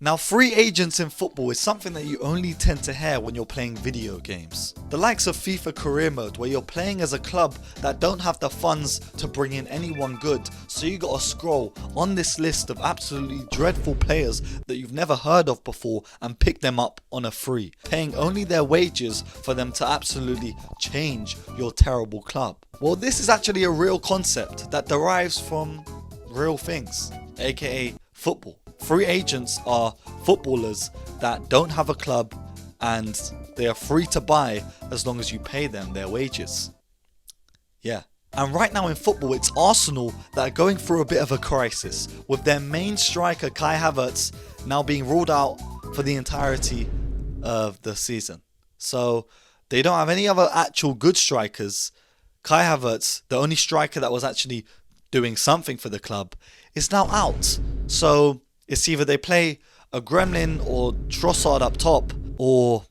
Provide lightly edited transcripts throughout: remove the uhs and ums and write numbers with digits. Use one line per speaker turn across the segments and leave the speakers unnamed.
Now, free agents in football is something that you only tend to hear when you're playing video games. The likes of FIFA career mode, where you're playing as a club that don't have the funds to bring in anyone good, so you gotta scroll on this list of absolutely dreadful players that you've never heard of before and pick them up on a free, paying only their wages for them to absolutely change your terrible club. Well, this is actually a real concept that derives from real things, aka football. Free agents are footballers that don't have a club and they are free to buy as long as you pay them their wages. Yeah. And right now in football, it's Arsenal that are going through a bit of a crisis, with their main striker Kai Havertz now being ruled out for the entirety of the season. So they don't have any other actual good strikers. Kai Havertz, the only striker that was actually doing something for the club, is now out. So it's either they play a Gremlin or Trossard up top, or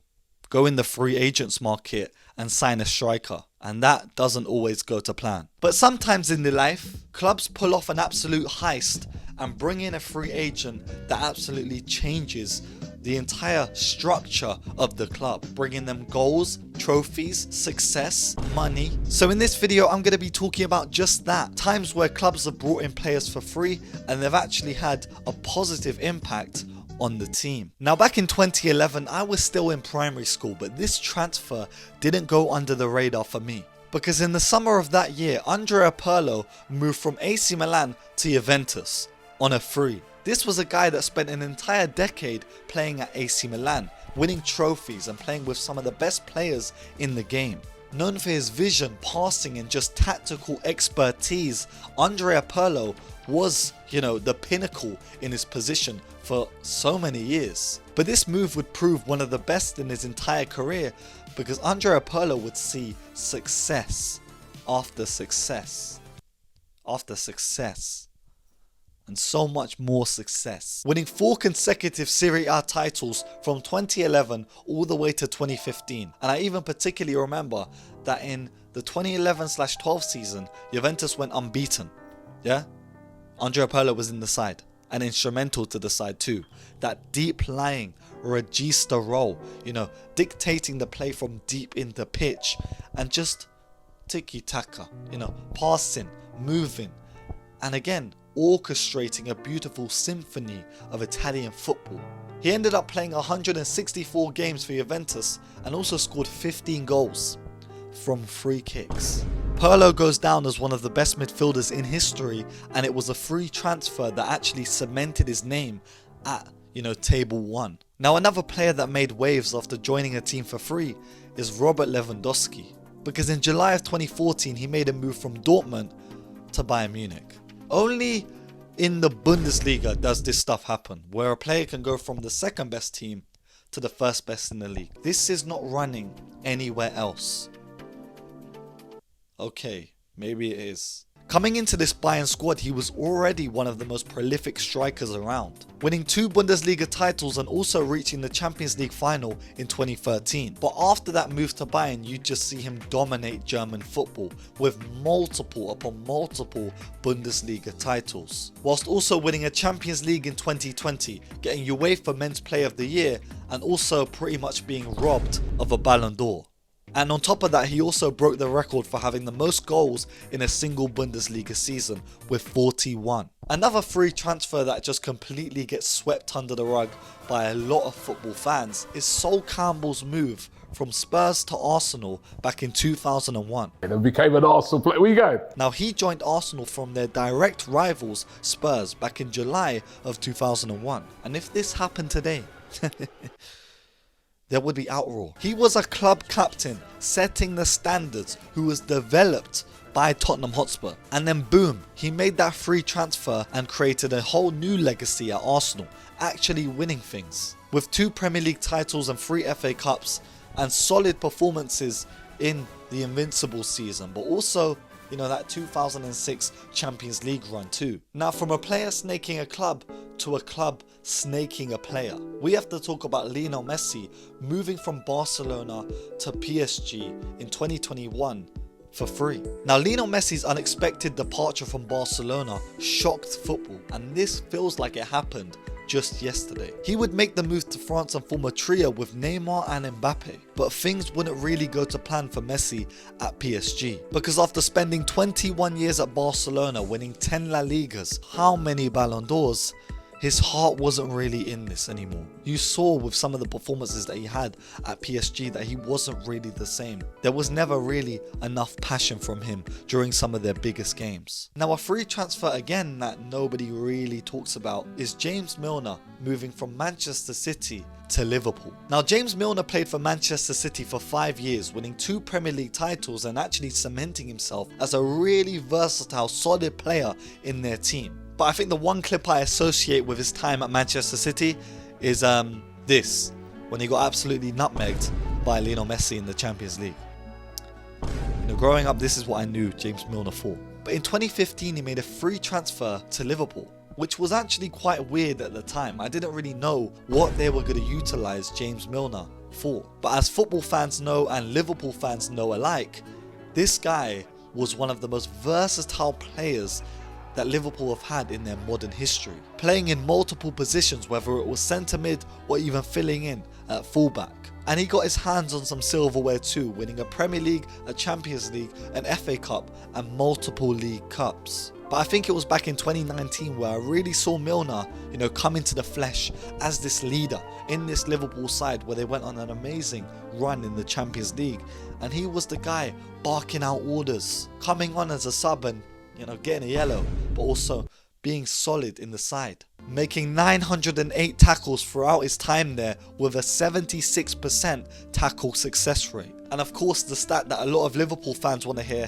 go in the free agents market and sign a striker. And that doesn't always go to plan. But sometimes in the life, clubs pull off an absolute heist and bring in a free agent that absolutely changes the entire structure of the club, bringing them goals, trophies, success, money. So in this video, I'm going to be talking about just that. Times where clubs have brought in players for free and they've actually had a positive impact on the team. Now, back in 2011, I was still in primary school, but this transfer didn't go under the radar for me. Because in the summer of that year, Andrea Pirlo moved from AC Milan to Juventus on a free. This was a guy that spent an entire decade playing at AC Milan, winning trophies and playing with some of the best players in the game. Known for his vision, passing and just tactical expertise, Andrea Pirlo was, the pinnacle in his position for so many years. But this move would prove one of the best in his entire career, because Andrea Pirlo would see success after success after success, and so much more success, winning 4 consecutive Serie A titles from 2011 all the way to 2015. And I even particularly remember that in the 2011/12 season, Juventus went unbeaten. Yeah, Andrea Pirlo was in the side and instrumental to the side too. That deep lying regista role, dictating the play from deep in the pitch and just tiki-taka, passing, moving, and again orchestrating a beautiful symphony of Italian football. He ended up playing 164 games for Juventus and also scored 15 goals from free kicks. Pirlo goes down as one of the best midfielders in history, and it was a free transfer that actually cemented his name at, table 1. Now, another player that made waves after joining a team for free is Robert Lewandowski, because in July of 2014 he made a move from Dortmund to Bayern Munich. Only in the Bundesliga does this stuff happen, where a player can go from the second best team to the first best in the league. This is not running anywhere else. Okay, maybe it is. Coming into this Bayern squad, he was already one of the most prolific strikers around, winning 2 Bundesliga titles and also reaching the Champions League final in 2013. But after that move to Bayern, you just see him dominate German football with multiple upon multiple Bundesliga titles, whilst also winning a Champions League in 2020, getting UEFA Men's Player of the Year, and also pretty much being robbed of a Ballon d'Or. And on top of that, he also broke the record for having the most goals in a single Bundesliga season with 41. Another free transfer that just completely gets swept under the rug by a lot of football fans is Sol Campbell's move from Spurs to Arsenal back in 2001.
And became an Arsenal player. Where you go?
Now, he joined Arsenal from their direct rivals Spurs back in July of 2001. And if this happened today, there would be outroar. He was a club captain setting the standards, who was developed by Tottenham Hotspur, and then boom, he made that free transfer and created a whole new legacy at Arsenal, actually winning things with 2 Premier League titles and 3 FA Cups and solid performances in the Invincible season, but also that 2006 Champions League run too. Now, from a player snaking a club to a club snaking a player, we have to talk about Lionel Messi moving from Barcelona to PSG in 2021 for free. Now, Lionel Messi's unexpected departure from Barcelona shocked football, and this feels like it happened just yesterday. He would make the move to France and form a trio with Neymar and Mbappe, but things wouldn't really go to plan for Messi at PSG, because after spending 21 years at Barcelona, winning 10 La Ligas, how many Ballon d'Ors, his heart wasn't really in this anymore. You saw with some of the performances that he had at PSG that he wasn't really the same. There was never really enough passion from him during some of their biggest games. Now, a free transfer again that nobody really talks about is James Milner moving from Manchester City to Liverpool. Now, James Milner played for Manchester City for 5 years, winning 2 Premier League titles and actually cementing himself as a really versatile, solid player in their team. But I think the one clip I associate with his time at Manchester City is this, when he got absolutely nutmegged by Lionel Messi in the Champions League. Growing up, this is what I knew James Milner for. But in 2015, he made a free transfer to Liverpool, which was actually quite weird at the time. I didn't really know what they were going to utilise James Milner for. But as football fans know and Liverpool fans know alike, this guy was one of the most versatile players that Liverpool have had in their modern history, playing in multiple positions, whether it was centre mid or even filling in at fullback. And he got his hands on some silverware too, winning a Premier League, a Champions League, an FA Cup and multiple League Cups. But I think it was back in 2019 where I really saw Milner, come into the flesh as this leader in this Liverpool side, where they went on an amazing run in the Champions League, and he was the guy barking out orders, coming on as a sub and getting a yellow, but also being solid in the side. Making 908 tackles throughout his time there with a 76% tackle success rate. And of course, the stat that a lot of Liverpool fans want to hear,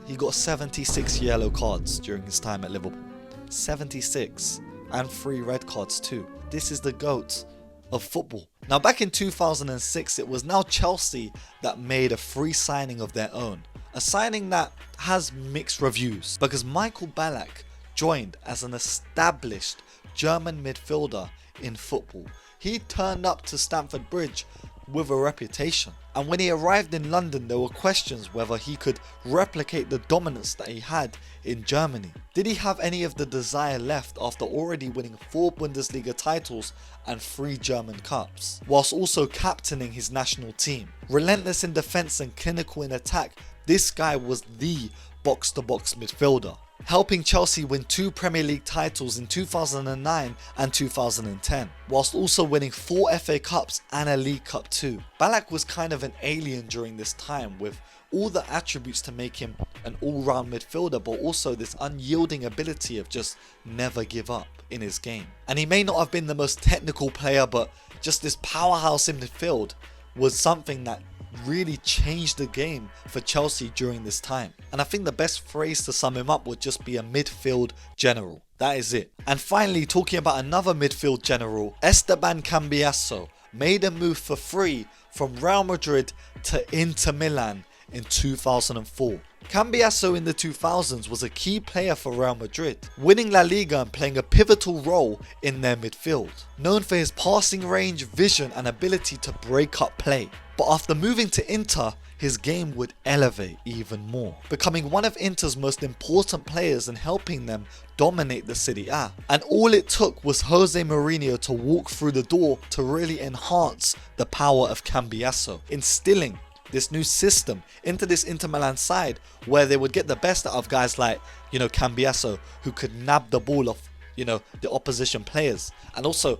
he got 76 yellow cards during his time at Liverpool. 76. And 3 red cards too. This is the GOAT of football. Now, back in 2006, it was now Chelsea that made a free signing of their own. A signing that has mixed reviews, because Michael Ballack joined as an established German midfielder in football. He turned up to Stamford Bridge with a reputation, and when he arrived in London, there were questions whether he could replicate the dominance that he had in Germany. Did he have any of the desire left after already winning 4 Bundesliga titles and 3 German Cups, whilst also captaining his national team? Relentless in defence and clinical in attack, this guy was the box-to-box midfielder, helping Chelsea win 2 Premier League titles in 2009 and 2010, whilst also winning 4 FA Cups and a League Cup too. Ballack was kind of an alien during this time, with all the attributes to make him an all-round midfielder, but also this unyielding ability of just never give up in his game. And he may not have been the most technical player, but just this powerhouse in midfield was something that really changed the game for Chelsea during this time. And I think the best phrase to sum him up would just be a midfield general. That is it. And finally, talking about another midfield general, Esteban Cambiasso made a move for free from Real Madrid to Inter Milan in 2004. Cambiasso in the 2000s was a key player for Real Madrid, winning La Liga and playing a pivotal role in their midfield, known for his passing range, vision and ability to break up play. But after moving to Inter, his game would elevate even more, becoming one of Inter's most important players and helping them dominate the Serie A. And all it took was Jose Mourinho to walk through the door to really enhance the power of Cambiasso, instilling this new system into this Inter Milan side, where they would get the best out of guys like, Cambiasso, who could nab the ball off, the opposition players, and also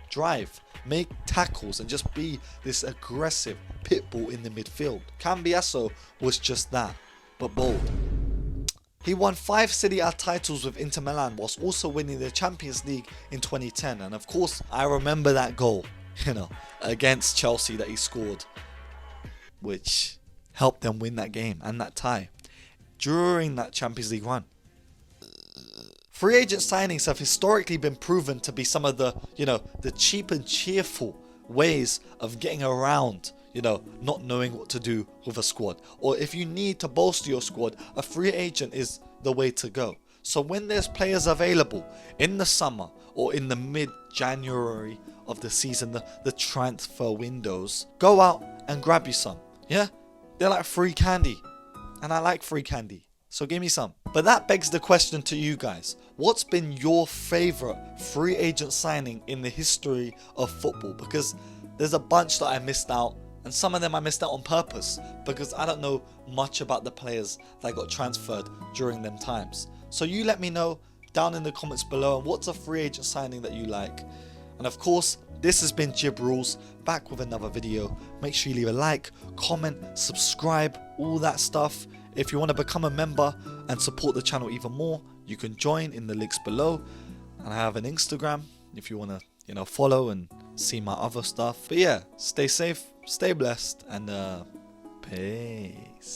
drive, make tackles, and just be this aggressive pit bull in the midfield. Cambiasso was just that, but bold. He won 5 Serie A titles with Inter Milan, whilst also winning the Champions League in 2010. And of course, I remember that goal, against Chelsea that he scored, which helped them win that game and that tie during that Champions League run. Free agent signings have historically been proven to be some of the, the cheap and cheerful ways of getting around, not knowing what to do with a squad. Or if you need to bolster your squad, a free agent is the way to go. So when there's players available in the summer or in the mid-January of the season, the transfer windows, go out and grab you some. Yeah, they're like free candy, and I like free candy, so give me some. But that begs the question to you guys: what's been your favourite free agent signing in the history of football? Because there's a bunch that I missed out, and some of them I missed out on purpose because I don't know much about the players that got transferred during them times. So you let me know down in the comments below, and what's a free agent signing that you like? And of course, this has been Jib Rules, back with another video. Make sure you leave a like, comment, subscribe, all that stuff. If you want to become a member and support the channel even more, you can join in the links below. And I have an Instagram if you want to, follow and see my other stuff. But yeah, stay safe, stay blessed, and peace.